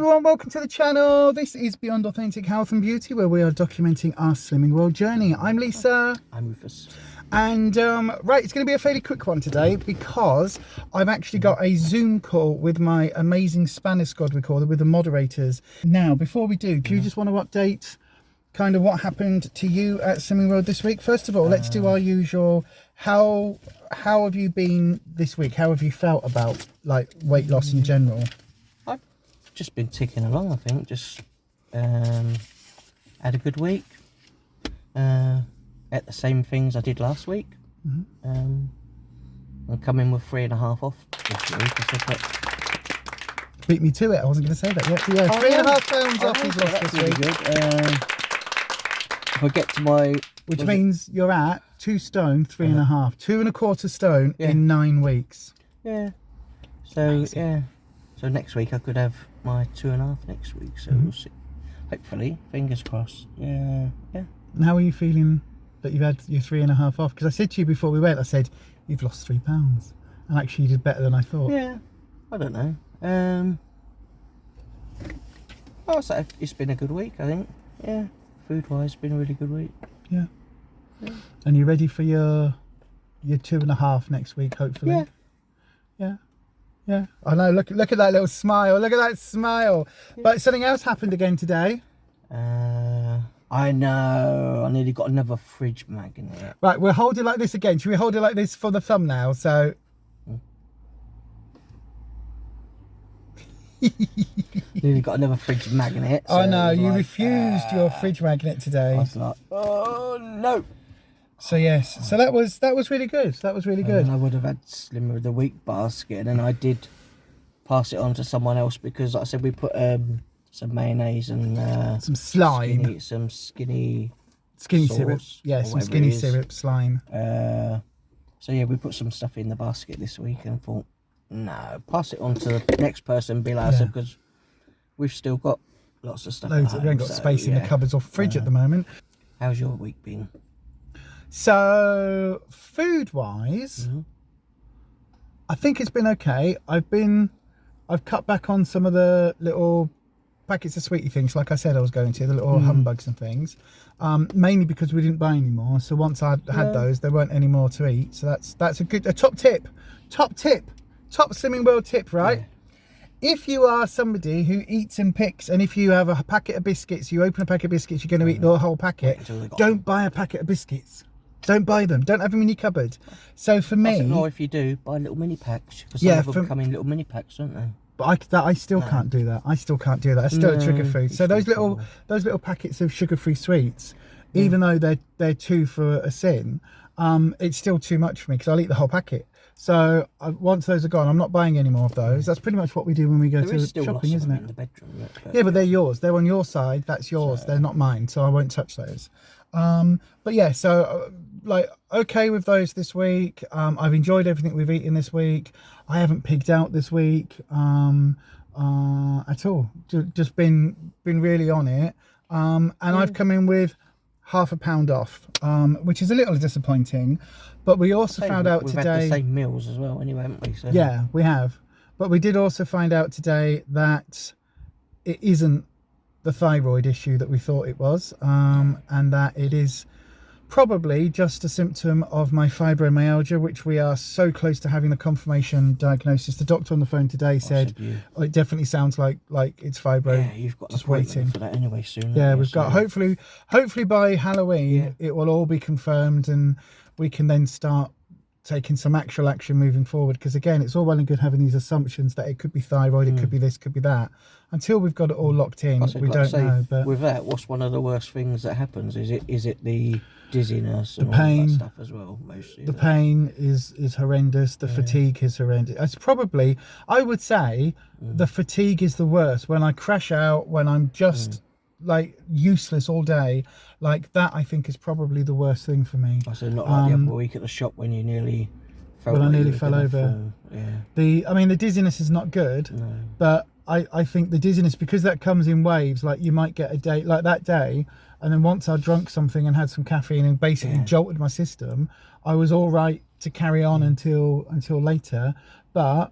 everyone, welcome to the channel. This is Beyond Authentic Health and Beauty, where we are documenting our slimming world journey. I'm Lisa. I'm Rufus. And right, it's going to be a fairly quick one today because I've actually got a Zoom call with my amazing Spanish squad recorder with the moderators. Now, before we do you just want to update kind of what happened to you at Slimming World this week? First of all, let's do our usual. How have you been this week? How have you felt about like weight loss in general? I've just been ticking along, I think. Just had a good week. Ate the same things I did last week. I'm coming with 3.5 off this week. I said that. Beat me to it. I wasn't going to say that yet. But yeah, 3.5 pounds off is lost this week. Good. If I get to my... Which means you're at 2 stone, 3.5. 2.25 stone in 9 weeks. Yeah. So, amazing. Yeah. So next week I could have my 2.5 next week. So we'll see. Hopefully. Fingers crossed. Yeah. Yeah. And how are you feeling that you've had your 3.5 off? Because I said to you before we went, I said, you've lost 3 pounds. And actually you did better than I thought. Yeah. I don't know. Oh, so it's been a good week, I think. Yeah. Food-wise, been a really good week. Yeah. And you ready for your 2.5 next week, hopefully? Yeah. Yeah. Yeah. I know. Look at that little smile. Look at that smile. Yeah. But something else happened again today. I know. I nearly got another fridge magnet. Right. We'll hold it like this again. Should we hold it like this for the thumbnail? So. Nearly got another fridge magnet. So I know, you refused your fridge magnet today. I was like, oh no. So yes, so that was really good. That was really good. I would have had Slimmer of the Week basket, and then I did pass it on to someone else because, like I said, we put some mayonnaise and some slime, skinny syrup. Yeah, some skinny syrup slime. So yeah, we put some stuff in the basket this week, and thought, no, pass it on to the next person, be like, because we've still got lots of stuff. Loads. We haven't got space in the cupboards or fridge at the moment. How's your week been? So food-wise, I think it's been okay. I've cut back on some of the little packets of sweetie things, like I said I was going to, the little humbugs and things, mainly because we didn't buy any more. So once I'd had those, there weren't any more to eat. So that's a top Slimming World tip, right? If you are somebody who eats and picks, and if you have a packet of biscuits, you open a packet of biscuits, you're going to eat the whole packet, don't buy a packet of biscuits. Don't buy them. Don't have them in your cupboard. So for me... Or if you do, buy little mini packs. Because some of them come in little mini packs, don't they? But I still can't do that. I still can't do that. It's still a trigger food. So those little packets of sugar-free sweets, even though they're 2 for a sin, it's still too much for me because I'll eat the whole packet. So once those are gone, I'm not buying any more of those. That's pretty much what we do when we go to shopping, isn't it? In the bedroom, yeah, but they're yours. They're on your side. That's yours. So, they're not mine. So I won't touch those. But yeah, so like okay with those this week. I've enjoyed everything we've eaten this week. I haven't pigged out this week at all. Just been really on it. And I've come in with £0.5 pound off, which is a little disappointing. But we also found out today... We've had the same meals as well anyway, haven't we? So. Yeah, we have. But we did also find out today that it isn't the thyroid issue that we thought it was, and that it is probably just a symptom of my fibromyalgia, which we are so close to having the confirmation diagnosis. The doctor on the phone today said it definitely sounds like it's fibro. Yeah, you've got just waiting for that anyway soon. Yeah, we've got hopefully by Halloween it will all be confirmed, and we can then start taking some actual action moving forward. Because again, it's all well and good having these assumptions that it could be thyroid, it could be this, could be that. Until we've got it all locked in, we don't know. But with that, what's one of the worst things that happens? Is it the dizziness and the pain, all that stuff as well? Mostly the pain is horrendous. The fatigue is horrendous. It's probably, I would say, the fatigue is the worst. When I crash out, when I'm just like useless all day, like that, I think is probably the worst thing for me. I said not like the other week at the shop when you nearly fell. Well, I nearly fell over. I mean, the dizziness is not good, but I think the dizziness, because that comes in waves, like you might get a day like that day, and then once I drunk something and had some caffeine and basically jolted my system, I was all right to carry on until later. But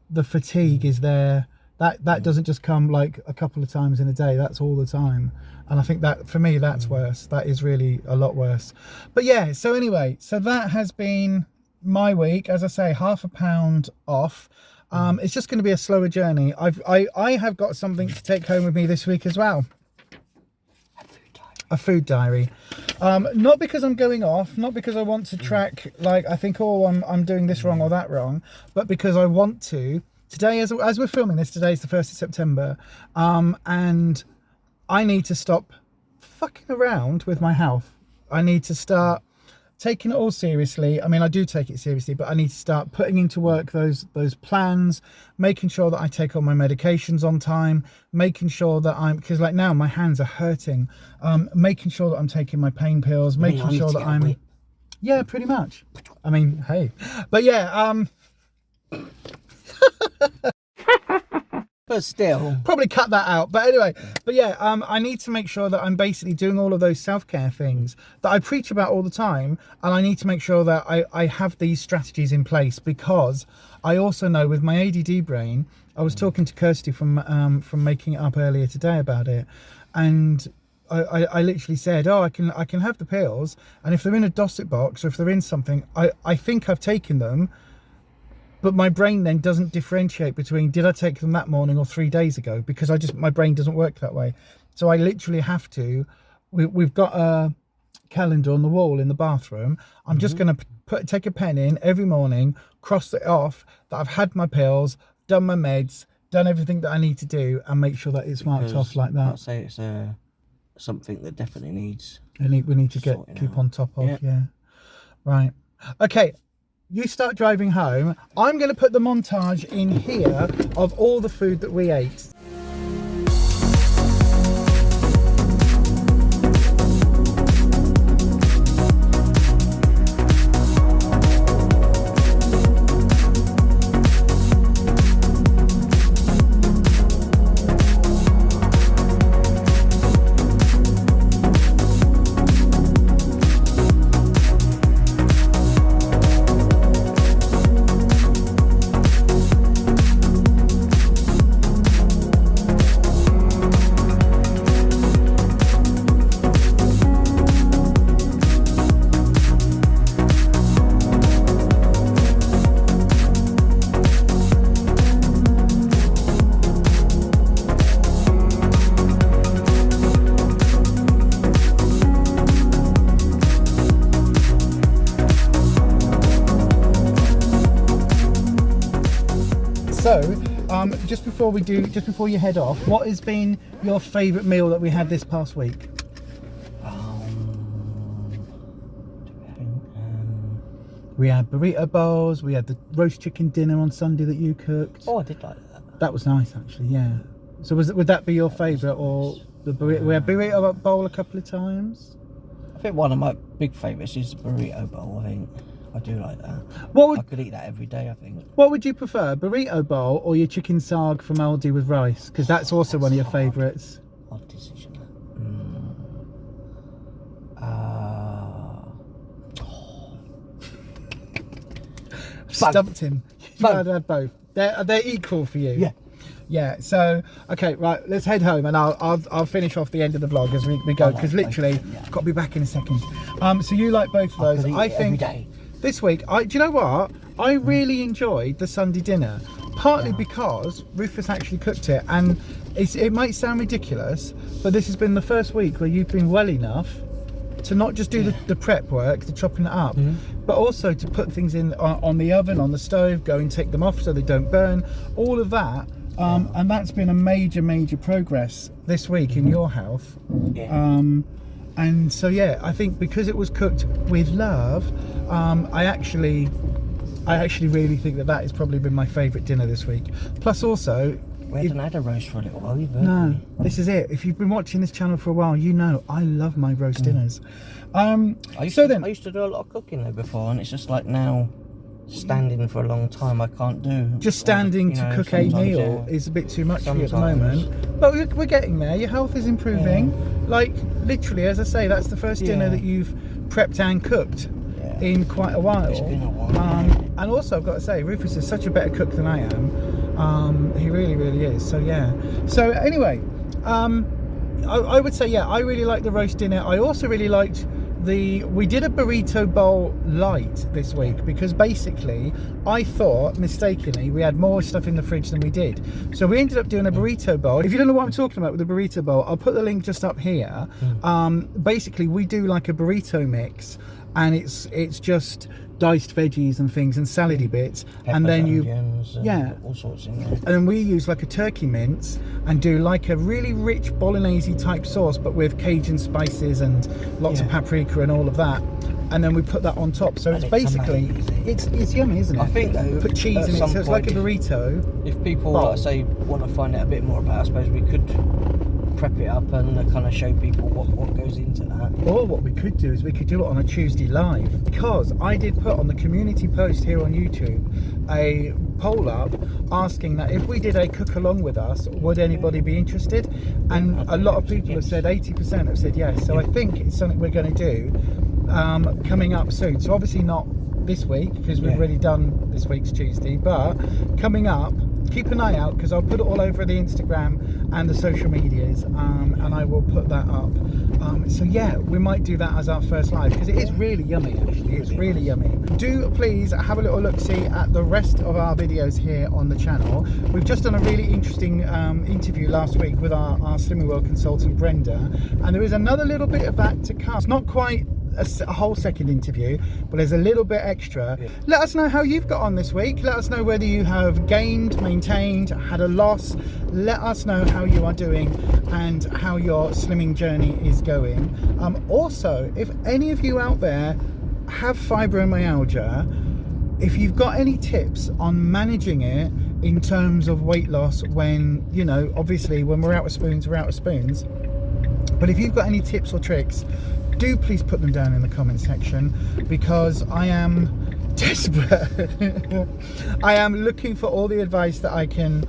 the fatigue is there That doesn't just come like a couple of times in a day. That's all the time. And I think that for me, that's worse. That is really a lot worse. But yeah, so anyway, so that has been my week. As I say, £50 off. It's just going to be a slower journey. I have got something to take home with me this week as well. A food diary. Not because I'm going off, not because I want to track, like, I think, oh, I'm doing this wrong or that wrong, but because I want to. Today, as we're filming this, today is the 1st of September, and I need to stop fucking around with my health. I need to start taking it all seriously. I mean, I do take it seriously, but I need to start putting into work those plans, making sure that I take all my medications on time, making sure that because like now my hands are hurting, making sure that I'm taking my pain pills, making sure that I'm, yeah, pretty much. I mean, hey, but yeah, but still, probably cut that out. But anyway, but yeah, I need to make sure that I'm basically doing all of those self-care things that I preach about all the time, and I need to make sure that I have these strategies in place, because I also know with my ADD brain, I was talking to Kirsty from Making It Up earlier today about it, and I literally said, oh, I can have the pills, and if they're in a Dosset box or if they're in something, I think I've taken them. But my brain then doesn't differentiate between did I take them that morning or 3 days ago, because my brain doesn't work that way. So I literally have to, we've got a calendar on the wall in the bathroom. I'm just going to take a pen in every morning, cross it off that I've had my pills, done my meds, done everything that I need to do, and make sure that it's marked off like that. I'd say it's something that definitely needs. We need to keep on top of. Yeah. Right. Okay. You start driving home. I'm going to put the montage in here of all the food that we ate. So, just before you head off, what has been your favourite meal that we had this past week? We had burrito bowls. We had the roast chicken dinner on Sunday that you cooked. Oh, I did like that. That was nice, actually. Yeah. So would that be your favourite, or the burrito? We had burrito bowl a couple of times. I think one of my big favourites is the burrito bowl. I think I do like that. I could eat that every day, I think. What would you prefer, burrito bowl or your chicken sarg from Aldi with rice? Because that's also one of your favourites. Odd decision. Stumped him. You've had both. They're equal for you. Yeah. Yeah. So okay, right. Let's head home, and I'll finish off the end of the vlog as we go, because literally got to be back in a second. So you like both of those? I think every day. This week, do you know what? I really enjoyed the Sunday dinner, partly because Rufus actually cooked it, and it might sound ridiculous, but this has been the first week where you've been well enough to not just do the prep work, the chopping it up, but also to put things in on the oven, on the stove, go and take them off so they don't burn, all of that. And that's been a major progress this week in your health. And so yeah, I think because it was cooked with love, I actually really think that has probably been my favourite dinner this week. Plus also, we haven't had a roast for a little while either. No, this is it. If you've been watching this channel for a while, you know I love my roast dinners. I used to do a lot of cooking though before, and it's just like now, standing for a long time I can't do. Just standing to cook a meal is a bit too much for you at the moment. But we're getting there. Your health is improving. Like literally, as I say, that's the first dinner that you've prepped and cooked in quite a while. It's been a while. And also I've got to say, Rufus is such a better cook than I am. He really, really is. So yeah. So anyway, I would say, yeah, I really like the roast dinner. I also really liked we did a burrito bowl light this week because basically I thought mistakenly we had more stuff in the fridge than we did. So we ended up doing a burrito bowl. If you don't know what I'm talking about with the burrito bowl, I'll put the link just up here. Basically we do like a burrito mix, and it's just diced veggies and things and salady bits, peppers, and then onions, all sorts in there. And then we use like a turkey mince and do like a really rich bolognese type sauce, but with Cajun spices and lots of paprika and all of that. And then we put that on top. So it's basically it's yummy, isn't it? I think though, put cheese in it, so it's like a burrito. If people, like I say, want to find out a bit more about it, I suppose we could prep it up and kind of show people what goes into that. Or what we could do is we could do it on a Tuesday live, because I did put on the community post here on YouTube a poll up asking that if we did a cook along with us, would anybody be interested? And a lot of people have said, 80% have said yes. So I think it's something we're going to do coming up soon. So obviously not this week because we've already done this week's Tuesday, but coming up, keep an eye out because I'll put it all over the Instagram and the social medias, and I will put that up. So yeah, we might do that as our first live because it is really yummy. Actually, it's really yummy. Do please have a little look see at the rest of our videos here on the channel. We've just done a really interesting interview last week with our Slimming World consultant Brenda, and there is another little bit of that to come. It's not quite a whole second interview, but there's a little bit extra. Let us know how you've got on this week. Let us know whether you have gained, maintained, had a loss. Let us know how you are doing and how your slimming journey is going. Also, if any of you out there have fibromyalgia, if you've got any tips on managing it in terms of weight loss, when, you know, obviously when we're out of spoons, we're out of spoons, but if you've got any tips or tricks, do please put them down in the comment section, because I am desperate. I am looking for all the advice that I can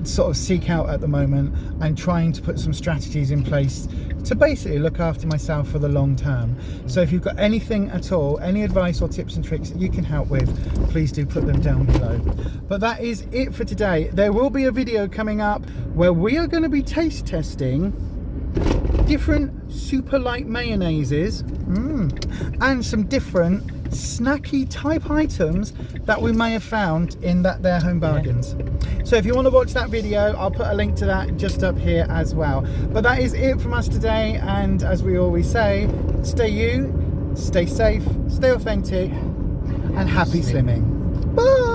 sort of seek out at the moment, and trying to put some strategies in place to basically look after myself for the long term. So if you've got anything at all, any advice or tips and tricks that you can help with, please do put them down below. But that is it for today. There will be a video coming up where we are going to be taste testing different super light mayonnaises and some different snacky type items that we may have found in their home bargains. So if you want to watch that video, I'll put a link to that just up here as well. But that is it from us today, and as we always say, stay you, stay safe, stay authentic, and happy slimming. Bye.